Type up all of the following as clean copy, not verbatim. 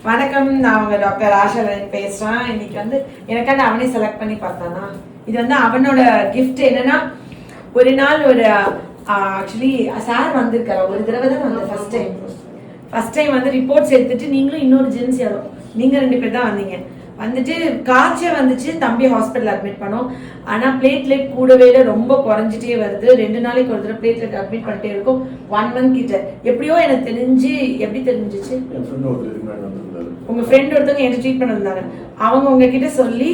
வணக்கம், நான் உங்க டாக்டர் ஆஷா பேசுறேன். இன்னைக்கு வந்து எனக்காண்ட அவனே செலக்ட் பண்ணி பார்த்தானா. இது வந்து அவனோட கிஃப்ட். என்னன்னா, ஒரு நாள் ஒரு ஆக்சுவலி சார் வந்திருக்காரு. ஒரு தடவை தான் வந்து ஃபர்ஸ்ட் டைம் வந்து ரிப்போர்ட்ஸ் எடுத்துட்டு நீங்களும் இன்னொரு ஜென்ஸ் யாரும் நீங்க 2 பேர் தான் வந்தீங்க. வந்துட்டு காய்ச்சல் வந்துச்சு, தம்பி ஹாஸ்பிட்டல் அட்மிட் பண்ணோம். ஆனா பிளேட்லெட் கூடவே ரொம்ப குறைஞ்சிட்டே வருது. 2 நாளைக்கு ஒரு தடவை பிளேட்லெட் அட்மிட் பண்ணிட்டே இருக்கும். 1 மந்த் கிட்ட எப்படியோ எனக்கு தெரிஞ்சு. எப்படி தெரிஞ்சிச்சு? உங்க ஃப்ரெண்ட் ஒருத்தவங்க என்ன ட்ரீட் பண்ண இருந்தாங்க. அவங்க உங்ககிட்ட சொல்லி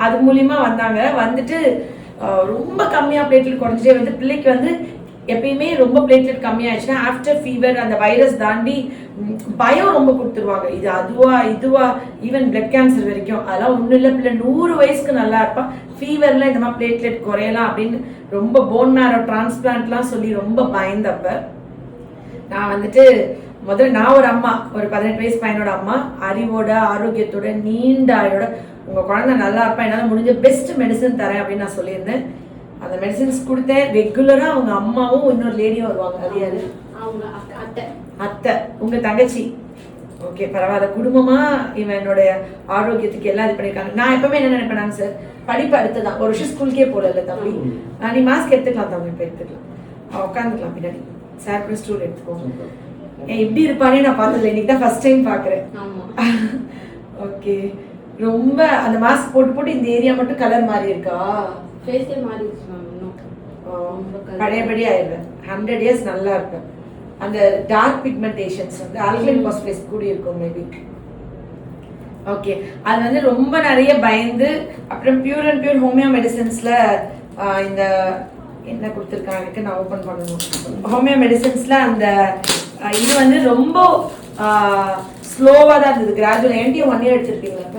அது மூலியமா வந்தாங்க. வந்துட்டு ரொம்ப கம்மியா பிளேட்லெட் குறைஞ்சிட்டே வந்து பிள்ளைக்கு வந்து எப்பயுமே ரொம்ப பிளேட்லெட் கம்மியாயிடுச்சுன்னா ஆஃப்டர் ஃபீவர் அந்த வைரஸ் தாண்டி பயம் ரொம்ப கொடுத்துருவாங்க. இது இதுவா ஈவன் பிளட் கேன்சர் வரைக்கும். அதெல்லாம் ஒன்றும் இல்லை, பிள்ளை 100 வயசுக்கு நல்லா இருப்பான். ஃபீவர்ல இந்த மாதிரி பிளேட்லெட் குறையலாம் அப்படின்னு ரொம்ப போன் மேரோ டிரான்ஸ்பிளான்ட்லாம் சொல்லி ரொம்ப பயந்தப்ப நான் வந்துட்டு முதல்ல நான் ஒரு அம்மா, ஒரு 18 வயசு பையனோட அம்மா, அறிவோட ஆரோக்கியத்தோட நீண்ட ஆயோட உங்க குழந்தை நல்லா இருப்பா, என்னால் முடிஞ்ச பெஸ்ட் மெடிசன் தரேன் அப்படின்னு நான் சொல்லியிருந்தேன். அந்த மெடிசின்ஸ் கொடுத்தேன். ரெகுலரா அவங்க அம்மாவும் இன்னொரு லேடியும் வருவாங்க. அது யாரு? அத்தை, உங்க தங்கச்சி. ஓகே, பரவாயில்ல. குடும்பமா இவனுடைய ஆரோக்கியத்துக்கு எல்லாம் இது பண்ணிருக்காங்க. நான் எப்பவுமே என்ன நினைப்பேன், சார் படிப்பு அடுத்ததான். ஒரு வருஷம் ஸ்கூலுக்கே போடல தம்பி. நீ மாஸ்க் எடுத்துக்கலாம் தம்பி, இப்ப எடுத்துக்கலாம், உட்காந்துக்கலாம் பின்னாடி. சார் கூட ஸ்டூல் எடுத்துக்கோங்க. எப்படி இருப்பானே நான் பார்த்ததில்ல, இன்னைக்கு தான் ஃபர்ஸ்ட் டைம் பாக்குறேன். ஓகே, ரொம்ப அந்த மாஸ்க் போட்டு இந்த ஏரியா மட்டும் கலர் மாறி இருக்கா? பழையபடி ஆயிடுவேன். 100 years நல்லா இருக்கும். அந்த டார்க் பிக்மெண்டேஷன்ஸ் வந்து ஆல்கலைன் பாஸ்பேட் கூடி இருக்கும் மேபி. ஓகே, அது வந்து ரொம்ப நிறைய பயந்து அப்புறம் பியூர் அண்ட் பியூர் ஹோமியோ மெடிசன்ஸ்ல இந்த என்ன கொடுத்துருக்காங்க நான் ஓபன் பண்ணணும். ஹோமியோ மெடிசன்ஸ்ல அந்த இது வந்து ரொம்ப ஸ்லோவா தான் இருந்தது. கிராஜுவல் என்டிஓ 1 year எடுத்திருப்பீங்களா?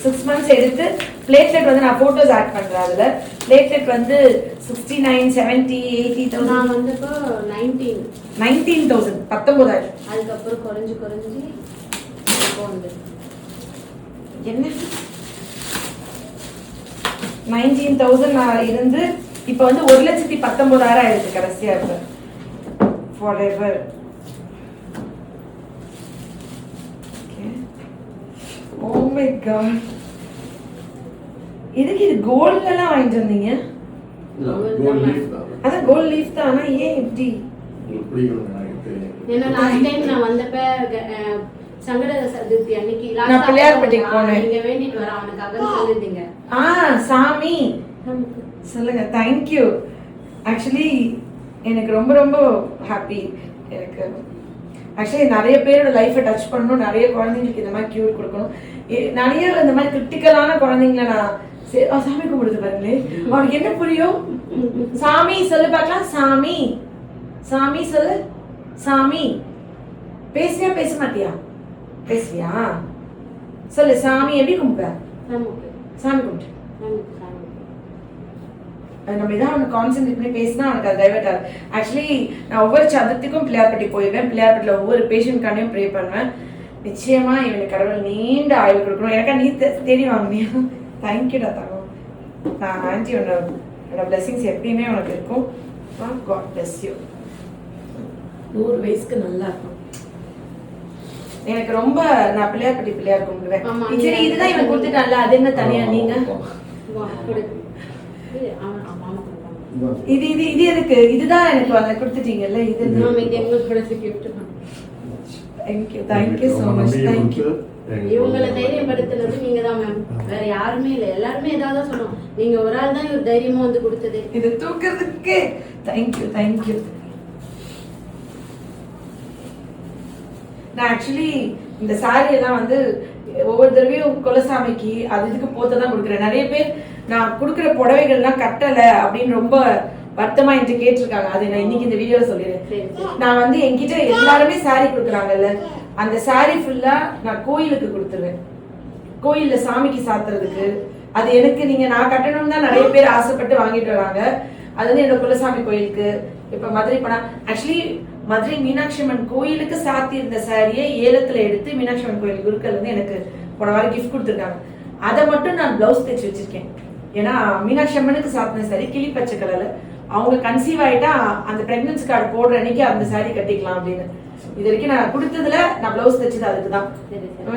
6 months எடுத்து பிளேட்லெட் வந்து நான் போட்டோஸ் ஆட் பண்றேன். அதுல பிளேட்லெட் வந்து 69, 70, 80,000. நான் வந்து இப்போ 19,000 19,000. அதுக்கப்புறம் குறைஞ்சு இப்போ வந்து என்ன 19,000 நான் இருந்து இப்போ வந்து 1,19,000 ஆயிடுச்சு கடைசியா. இப்ப forever. Oh my god. இதுக்கு இது கோல்ட்ல எல்லாம் வாங்கிட்டு வந்தீங்க? அதான் கோல்ட் லீஃப் தான். ஆனா ஏன் இப்படி? ஏன்னா லாஸ்ட் டைம் நான் வந்தப்ப சங்கட சதுர்த்தி அன்னைக்கு நான் பிள்ளையார்பட்டிக்கு போனேன். நீங்க வேண்டிட்டு வர அவனுக்காக சொல்லிருந்தீங்க. சாமி சொல்லுங்க. Thank you. ஆக்சுவலி எனக்கு ரொம்ப ரொம்ப ஹாப்பி. எனக்கு ஆக்சுவலி நிறைய பேரோட லைஃபை டச் பண்ணணும், நிறைய குழந்தைங்களுக்கு இந்த மாதிரி கியூர் கொடுக்கணும். நிறைய இந்த மாதிரி கிரிட்டிக்கலான குழந்தைங்கள நான் சாமி கும்பிடுது பாருங்களே. அவனுக்கு என்ன புரியும்? சாமி சொல்லு பார்க்கலாம். சாமி சாமி சொல்லு. சாமி பேசுறியா பேச மாட்டியா? பேசுவியா? சொல்லு. சாமி எப்படி கும்பிடுற? சாமி கும்பிட்டு நம்ம இதான் அவனுக்கு கான்சென்ட்ரேட் பண்ணி பேசினா அவனுக்கு அது டைவர்ட் ஆகுது. ஆக்சுவலி நான் ஒவ்வொரு சதுர்த்திக்கும் பிள்ளையார்பட்டி போயிடுவேன். பிள்ளையார்பட்டியில் ஒவ்வொரு பேஷண்ட்காண்டையும் ப்ரே பண்ணுவேன். நிச்சயமா இவனுக்கு கடவுள் நீண்ட ஆயுள் கொடுக்கணும். எனக்கா நீ தேடி வாங்கினியா? தேங்க்யூடா தங்கம். நான் ஆண்டி உன்னோட பிளெஸிங்ஸ் எப்பயுமே உனக்கு இருக்கும். God bless you. 100 வயசுக்கு நல்லா இருக்கும். எனக்கு ரொம்ப நான் பிள்ளையார்பட்டி பிள்ளையார் கும்பிடுவேன். சரி, இதுதான் இவன் கொடுத்துட்டான்ல, அது என்ன தனியா நீங்க? இது இது இது எதுக்கு? இதுதான் எனக்கு அதை கொடுத்துட்டீங்கல்ல. இது தேங்க்யூ so much. தேங்க்யூ. இவங்களை தைரியப்படுத்துறது நீங்க தான் மேம், வேற யாருமே இல்ல. எல்லாருமே ஏதாவது சொல்லுவோம், நீங்க ஒரு ஆள் தான் ஒரு தைரியமா வந்து கொடுத்தது இது தூக்குறதுக்கு. தேங்க்யூ. நான் ஆக்சுவலி இந்த சாரி எல்லாம் வந்து ஒவ்வொரு தடவையும் குலசாமிக்கு அது இதுக்கு போத்ததான் கொடுக்குறேன். நிறைய பேர் நான் கொடுக்குற புடவைகள்லாம் கட்டல அப்படின்னு ரொம்ப வருத்தமா என்கிட்ட கேட்டிருக்காங்க. அது நான் இன்னைக்கு இந்த வீடியோல சொல்லிடுறேன். நான் வந்து என்கிட்ட எல்லாருமே சாரி கொடுக்குறாங்கல்ல, அந்த சாரி ஃபுல்லா நான் கோயிலுக்கு கொடுத்துருவேன். கோயில்ல சாமிக்கு சாத்துறதுக்கு. அது எனக்கு நான் கட்டணும்னு தான் நிறைய பேர் ஆசைப்பட்டு வாங்கிட்டு வராங்க. அது வந்து என்னோட குலசாமி கோயிலுக்கு. இப்ப மதுரை போனா ஆக்சுவலி மதுரை மீனாட்சி அம்மன் கோயிலுக்கு சாத்தி இருந்த சாரியை ஏலத்துல எடுத்து மீனாட்சி அம்மன் கோயில் குருக்கள் வந்து எனக்கு போன வாரம் கிஃப்ட் கொடுத்துருக்காங்க. அதை மட்டும் நான் பிளவுஸ் தைச்சு வச்சிருக்கேன். ஏன்னா மீனாட்சி அம்மனுக்கு சாத்தின சாரி கிளி பச்சை கலர்ல. அவங்க கன்சீவ் ஆயிட்டா அந்த பிரெக்னன்சி கார்டு போடுற அன்னைக்கு அந்த சாரி கட்டிக்கலாம் அப்படின்னு. இது வரைக்கும் நான் கொடுத்ததுல நான் பிளவுஸ் தைச்சது அதுக்கு தான்.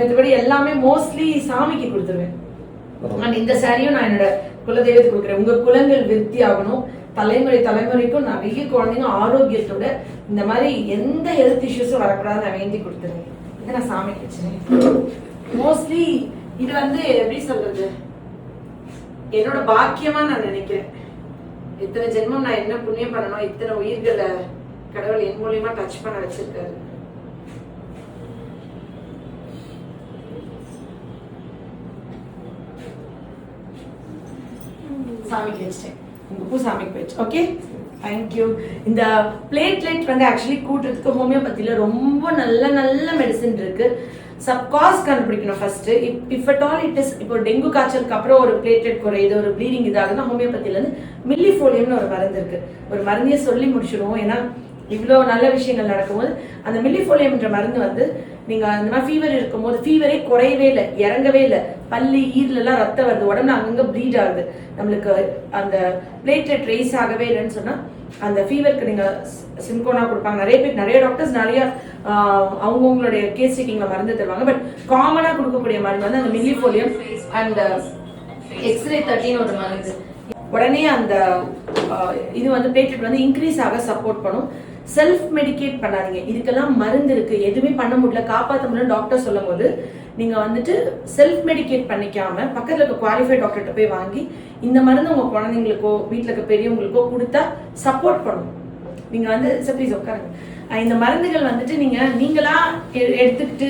இதுபடி எல்லாமே மோஸ்ட்லி சாமிக்கு கொடுத்துருவேன். அண்ட் இந்த சாரியும் நான் என்னோட குலதெய்வத்துக்கு கொடுக்குறேன். உங்க குலங்கள் விருத்தி ஆகணும், தலைமுறைக்கும் நிறைய குழந்தைங்க ஆரோக்கியத்தோட இந்த மாதிரி எந்த ஹெல்த் இஷ்யூஸும் வரக்கூடாது நான் வேண்டி கொடுத்துருவேன். இதை நான் சாமிக்கு வச்சுருவேன். மோஸ்ட்லி இது எப்படி சொல்றது, என்னோட பாக்கியமா நான் நினைக்கிறேன். இத்தனை ஜென்மம் நான் என்ன புண்ணியம் பண்ணணும், இத்தனை உயிர்களை கடவுள் என் மூலியமா டச் பண்ண வச்சிருக்காரு. சாமிக்கு வச்சிட்டேன். உங்க பூ சாமிக்கு போயிடுச்சு. Okay, thank you. இந்த பிளேட்லெட் ஆக்சுவலி கூட்டுறதுக்கு ஹோமியோபதியில ரொம்ப நல்ல நல்ல மெடிசன் இருக்கு. சப்காஸ் கண்டுபிடிக்கணும் first. If at all it is, இப்போ டெங்கு காய்ச்சலுக்கு அப்புறம் ஒரு பிளேட்லெட் குறையுது, ஒரு ப்ளீடிங் இதாகுதுன்னா ஹோமியோபதியில இருந்து மில்லிஃபோலியம்னு ஒரு மருந்து இருக்கு. ஒரு மருந்தையே சொல்லி முடிச்சிடுவோம், ஏன்னா இவ்வளோ நல்ல விஷயங்கள் நடக்கும்போது அந்த மில்லிஃபோலியம்ன்ற மருந்து நீங்க அந்த மாதிரி ஃபீவர் இருக்கும்போது, ஃபீவரே குறையவே இல்லை, இறங்கவே இல்லை, பல்லு ஈரலாம் ரத்தம் வருது, உடம்புல அங்கங்க ப்ளீட் ஆகுது, நம்மளுக்கு அந்த பிளேட்லெட் ரைஸ் ஆகவே இல்லைன்னு சொன்னா அந்த ஃபீவருக்கு நீங்க சிம்கோனா கொடுப்பாங்க. நிறைய டாக்டர்ஸ் நிறைய அவங்களுடைய கேஸ் டேக்கிங்ல மருந்து தருவாங்க. பட் காமனா கொடுக்கக்கூடிய மருந்து அந்த மில்லிஃபோலியம் அண்ட் எக்ஸ்ரே 13 ஒரு மருந்து. உடனே அந்த இது பிளேட்லெட் இன்க்ரீஸ் ஆக சப்போர்ட் பண்ணும். செல்ஃப் மெடிகேட் பண்ணாதீங்க. இதுக்கெல்லாம் மருந்து இருக்கு, எதுவுமே பண்ண முடியல, காப்பாற்ற முடியல டாக்டர் சொல்லும் போது நீங்க செல்ஃப் மெடிகேட் பண்ணிக்காம பக்கத்துல இருக்க குவாலிஃபைட் டாக்டர்கிட்ட போய் வாங்கி இந்த மருந்து உங்க குழந்தைங்களுக்கோ வீட்டுல இருக்க பெரியவங்களுக்கோ கொடுத்தா சப்போர்ட் பண்ணும். நீங்க ப்ளீஸ் உட்காருங்க. இந்த மருந்துகள் நீங்களா எடுத்துக்கிட்டு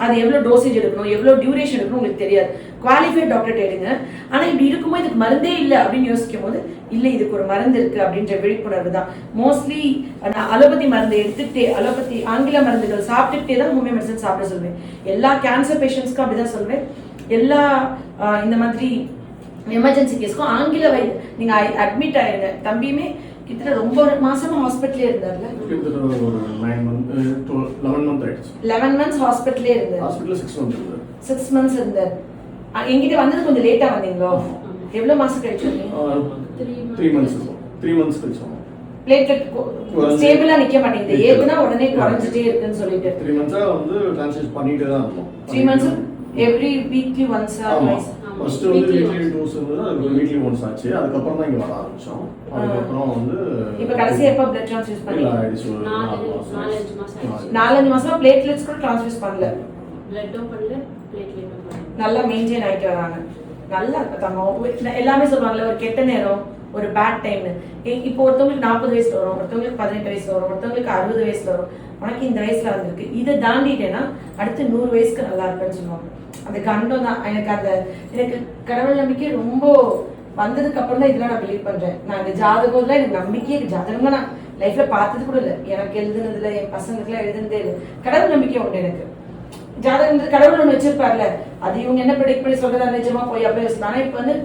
அது எவ்வளவு டோசேஜ் எடுக்கணும், எவ்வளவு டியூரேஷன் எடுக்கணும் உங்களுக்கு தெரியாது. குவாலிஃபைட் டாக்டர் எடுங்க. ஆனா இப்படி இருக்கும்போது இதுக்கு மருந்தே இல்லை அப்படின்னு யோசிக்கும் போது இல்லை இதுக்கு ஒரு மருந்து இருக்கு அப்படின்ற விழிப்புணர்வு தான். மோஸ்ட்லி நான் அலோபதி மருந்து எடுத்துக்கிட்டே, அலோபதி ஆங்கில மருந்துகள் சாப்பிட்டுக்கிட்டே தான் ஹோமியோ மெடிசன் சாப்பிட சொல்வேன். எல்லா கேன்சர் பேஷண்ட்ஸ்க்கும் அப்படிதான் சொல்வேன். எல்லா இந்த மாதிரி எமர்ஜென்சி கேஸ்க்கும் ஆங்கில நீங்க அட்மிட் ஆயிருங்க. தம்பியுமே கிட்ட ரொம்ப மாசமா ஹாஸ்பிட்டலே இருந்தார்ல. 11 months ஹாஸ்பிட்டலே இருந்தார். ஹாஸ்பிட்டல்ல 6 months இருந்தார். என்கிட்ட வந்தது கொஞ்சம் லேட்டா வந்தீங்களோ? எவ்வளவு மாசம் கழிச்சு வந்தீங்க? 3 months கழிச்சு. பிளேட்லெட் ஸ்டேபிளா நிக்க மாட்டேங்குது, ஏத்துனா உடனே குறைஞ்சிட்டே இருக்குன்னு சொல்லிட்டு 3 months ட்ரான்ஸ்ஃபியூஸ் பண்ணிட்டே தான் இருக்கோம். 3 months every weekly once R twice. First weekly dose இருந்தது, அது வீக்லி ஒன்ஸ் ஆச்சு. அதுக்கு அப்புறம் தான் இங்க வர ஆரம்பிச்சோம். அதுக்கு அப்புறம் இப்போ கடைசி எப்ப பிளட் ட்ரான்ஸ்ஃபியூஸ் பண்ணீங்க? 4-5 மாசமா பிளேட்லெட்ஸ் கூட ட்ரான்ஸ்ஃபியூஸ் பண்ணல. பிளட்டும் பண்ணல, பிளேட்லெட்டும் பண்ணல. நல்லா மெயின்டைன் ஆயிட்டு வராங்க. நல்லா இருக்காங்க. எல்லாமே சொல்லுவாங்கல்ல ஒரு கெட்ட நேரம், ஒரு பேட் டைம். இப்போ ஒருத்தவங்களுக்கு 40 வயசுல வரும், ஒருத்தவங்களுக்கு 18 வயசுல வரும், ஒருத்தவங்களுக்கு 60 வயசுல வரும். உனக்கு இந்த வயசுல வந்திருக்கு, இதை தாண்டிட்டேன்னா அடுத்து 100 வயசுக்கு நல்லா இருப்பேன்னு சொல்லுவாங்க. அந்த கண்டம் தான் எனக்கு கடவுள் நம்பிக்கை ரொம்ப வந்ததுக்கு அப்புறம் தான் இதெல்லாம் நான் பிலீவ் பண்றேன். நான் இந்த ஜாதகம்லாம் எனக்கு நம்பிக்கையே, ஜாதகமா நான் லைஃப்ல பார்த்தது கூட இல்லை. எனக்கு எழுதுனதுல என் பசங்களுக்குலாம் எழுதுனதே இல்லை. கடவுள் நம்பிக்கை உண்டு எனக்கு. ஜாதகம் கடவுள் ஒண்ணு வச்சிருப்பார்ல, அது இவங்க என்ன ப்ரெடிக்ட் பண்ணி சொல்றதா நிஜமா போய் அப்படியே யோசிச்சு. ஆனா இப்ப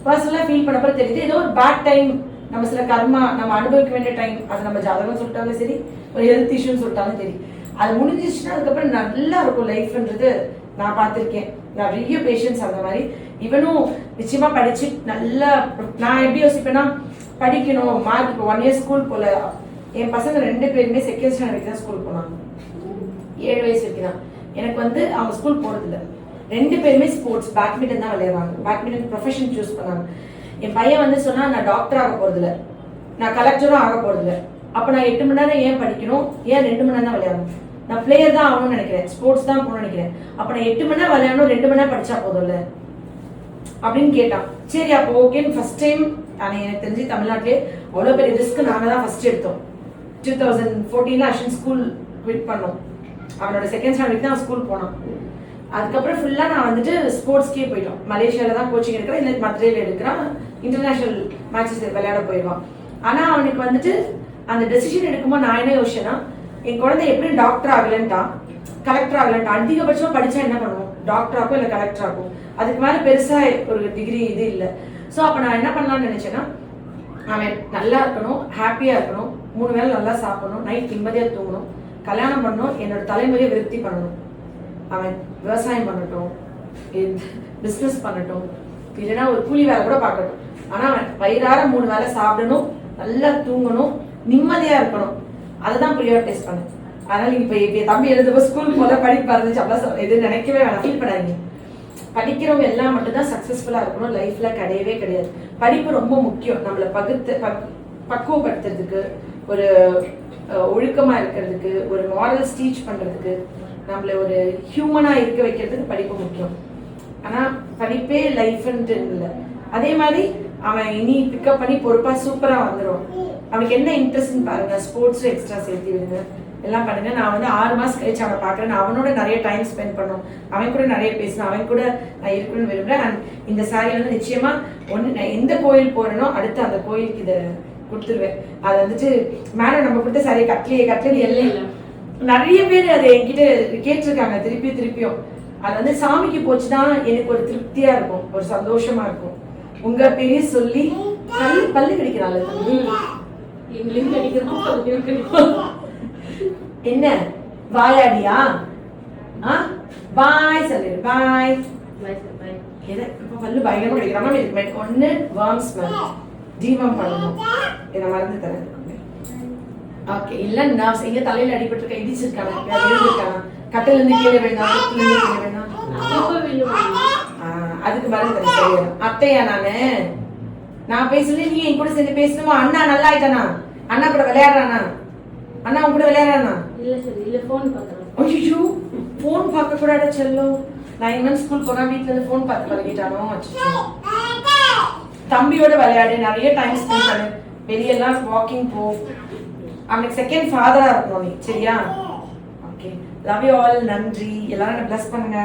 பர்சனலா ஃபீல் பண்ணப்ப தெரியுது, ஏதோ ஒரு பேட் டைம், நம்ம சில கர்மா நம்ம அனுபவிக்க வேண்டிய டைம், அது நம்ம ஜாதகம் சொல்லிட்டாலும் சரி, ஒரு ஹெல்த் இஷ்யூன்னு சொல்லிட்டாலும் சரி, அது முடிஞ்சிச்சுன்னா அதுக்கப்புறம் நல்லா இருக்கும் லைஃப்ன்றது நான் பார்த்திருக்கேன். நிறைய பேஷன்ஸ் அந்த மாதிரி. இவனும் நிச்சயமா படிச்சு நல்லா, நான் எப்படி யோசிப்பேன்னா படிக்கணும், மார்க். இப்போ 1 year ஸ்கூல் போல. என் பசங்க 2 பேருமே செகண்ட் ஸ்டாண்டர்ட் தான் ஸ்கூல் போனாங்க. 7 வயசு வரைக்கும் தான். எனக்கு அவங்க ஸ்கூல் போறது இல்லை. 2 பேருமே ஸ்போர்ட்ஸ், பேட்மிண்டன் தான் விளையாடுவாங்க. பேட்மிண்டன் ப்ரொஃபஷன் சூஸ் பண்ணாங்க. என் பையன் சொன்னா நான் டாக்டர் ஆக போறது இல்லை, நான் கலெக்டரும் ஆக போறது இல்லை. அப்ப நான் 8 மணி நேரம் ஏன் படிக்கணும், ஏன் 2 மணி நேரம் தான் விளையாடணும்? நான் பிளேயர் தான் ஆகணும்னு நினைக்கிறேன், ஸ்போர்ட்ஸ் தான் போகணும்னு நினைக்கிறேன். அப்ப நான் 8 மணி நேரம் விளையாடணும், 2 மணி நேரம் படிச்சா போதும்ல அப்படின்னு கேட்டான். சரி அப்போ ஓகேன்னு ஃபர்ஸ்ட் டைம் எனக்கு தெரிஞ்சு தமிழ்நாட்டிலே அவ்வளோ பெரிய ரிஸ்க் நாங்கள் தான் ஃபர்ஸ்ட் எடுத்தோம். 2014 அஸ்வின் ஸ்கூல் குவிட் பண்ணோம். அவனோட செகண்ட் ஸ்டாண்டர்ட் தான் ஸ்கூல் போனான். அதுக்கப்புறம் ஃபுல்லா நான் ஸ்போர்ட்ஸ்க்கே போயிட்டோம். மலேசியால தான் கோச்சிங் எடுக்கிறேன், இல்லை மதுரையில் எடுக்கிறான், இன்டர்நேஷனல் மேட்சஸ் விளையாட போயிடுவான். ஆனா அவனுக்கு அந்த டெசிஷன் எடுக்கும்போது நான் என்ன யோசிச்சேன்னா, என் குழந்தை எப்படி டாக்டர் ஆகலன்ட்டான், கலெக்டர் ஆகலன்ட்டான். அதிகபட்சமா படிச்சா என்ன பண்ணுவோம், டாக்டர் ஆகும் இல்லை கலெக்டர் ஆகும். அதுக்கு மேல பெருசா ஒரு டிகிரி இது இல்லை. ஸோ அப்போ நான் என்ன பண்ணலாம்னு நினைச்சேன்னா, அவன் நல்லா இருக்கணும், ஹாப்பியா இருக்கணும், 3 வேளை நல்லா சாப்பிடணும், நைட் நிம்மதியா தூங்கணும், கல்யாணம் பண்ணணும், என்னோட தலைமுறையை விருத்தி பண்ணணும். அவன் விவசாயம் பண்ணட்டும், பிசினஸ் பண்ணட்டும், இல்லைன்னா ஒரு கூலி வேலை கூட பார்க்கட்டும். ஆனா அவன் வயிறார 3 வேளை சாப்பிடணும், நல்லா தூங்கணும், நிம்மதியா இருக்கணும். அதுதான் ப்ரியாரிட்டைஸ் பண்ணேன். அதனால நீங்க இப்ப தம்பி எழுதுப்போ ஸ்கூல் போல படிப்பு இருந்துச்சு அப்படிலாம் எதுவும் நினைக்கவே வேணாம், ஃபீல் பண்ணாதீங்க. படிக்கிறவங்க எல்லாம் மட்டும்தான் சக்சஸ்ஃபுல்லா இருக்கணும் லைஃப்ல, கிடையவே கிடையாது. படிப்பு ரொம்ப முக்கியம், நம்மளை பக்குவப்படுத்துறதுக்கு, ஒரு ஒழுக்கமா இருக்கிறதுக்கு, ஒரு மாரல்ஸ் டீச் பண்றதுக்கு, நம்மள ஒரு ஹியூமனா இருக்க வைக்கிறதுக்கு படிப்பு முக்கியம். ஆனா படிப்பே லைஃப்ன்ட்டு இல்லை. அதே மாதிரி அவன் இனி பிக்கப் பண்ணி பொறுப்பா சூப்பரா வந்துடும். அவனுக்கு என்ன இன்ட்ரெஸ்ட்னு பாருங்க, ஸ்போர்ட்ஸ் எக்ஸ்ட்ரா சேர்த்து விடுங்க, எல்லாம் பண்ணுங்க. நான் வந்து 6 மாசம் கழிச்சு அவனை பாக்குறேன், அவனோட நிறைய டைம் ஸ்பெண்ட் பண்ணும், அவன் கூட நிறைய பேசணும், அவன் கூட நான் இருக்கணும்னு விரும்புறேன். அண்ட் இந்த சாரி வந்து நிச்சயமா நான் எந்த கோயில் போறேனோ அடுத்து அந்த கோயிலுக்கு இதை கொடுத்துருவேன். அது வந்துட்டு மேடம் நம்ம கொடுத்த சாரியை கட்டலையே எல்லாம் நிறைய பேர் அதை என்கிட்ட கேட்டிருக்காங்க திருப்பியும். அது வந்து சாமிக்கு போச்சுதான் எனக்கு ஒரு திருப்தியா இருக்கும், ஒரு சந்தோஷமா இருக்கும். உங்க பேரே சொல்லி பல்லு கடிக்கிறாள் என்ன வாயாடியா? பாய் சொல்லு, பாய். இப்ப பல்லு பயங்கரமா கிடைக்கிறாங்க. ஒண்ணு வார்ம் ஸ்மெல் ஜீவம் பண்ணணும், இதை மறந்து தரேன். ஓகே, இல்ல நான் எங்க தலையில அடிபட்டு இடிச்சிருக்காங்க, இருந்திருக்காங்க, கட்டில இருந்து கீழே வேணாம், கட்டில இருந்து கீழே வேணாம், அதுக்கு மறந்து தரேன். சரியா அத்தையா நான் பேசல, நீ என் கூட சேர்ந்து பேசணுமா? அண்ணா நல்லா ஆயிட்டானா? அண்ணா கூட விளையாடுறானா? அண்ணா உன் கூட விளையாடுறானா? இல்ல சார், இல்ல போன் பார்க்கறேன். ஐயோ, போன் பார்க்க கூடாத செல்லம். 9 months ஸ்கூல் போனா வீட்ல இருந்து போன் பார்த்து பழகிட்டானோ? தம்பியோட விளையாடு, நிறைய டைம் ஸ்பெண்ட் பண்ணு, வெளியெல்லாம் வாக்கிங் போ. அவனுக்கு செகண்ட் ஃபாதரா இருக்கணும் நீ, சரியா? Okay, love you all. நன்றி, எல்லாரும் பிளஸ் பண்ணுங்க.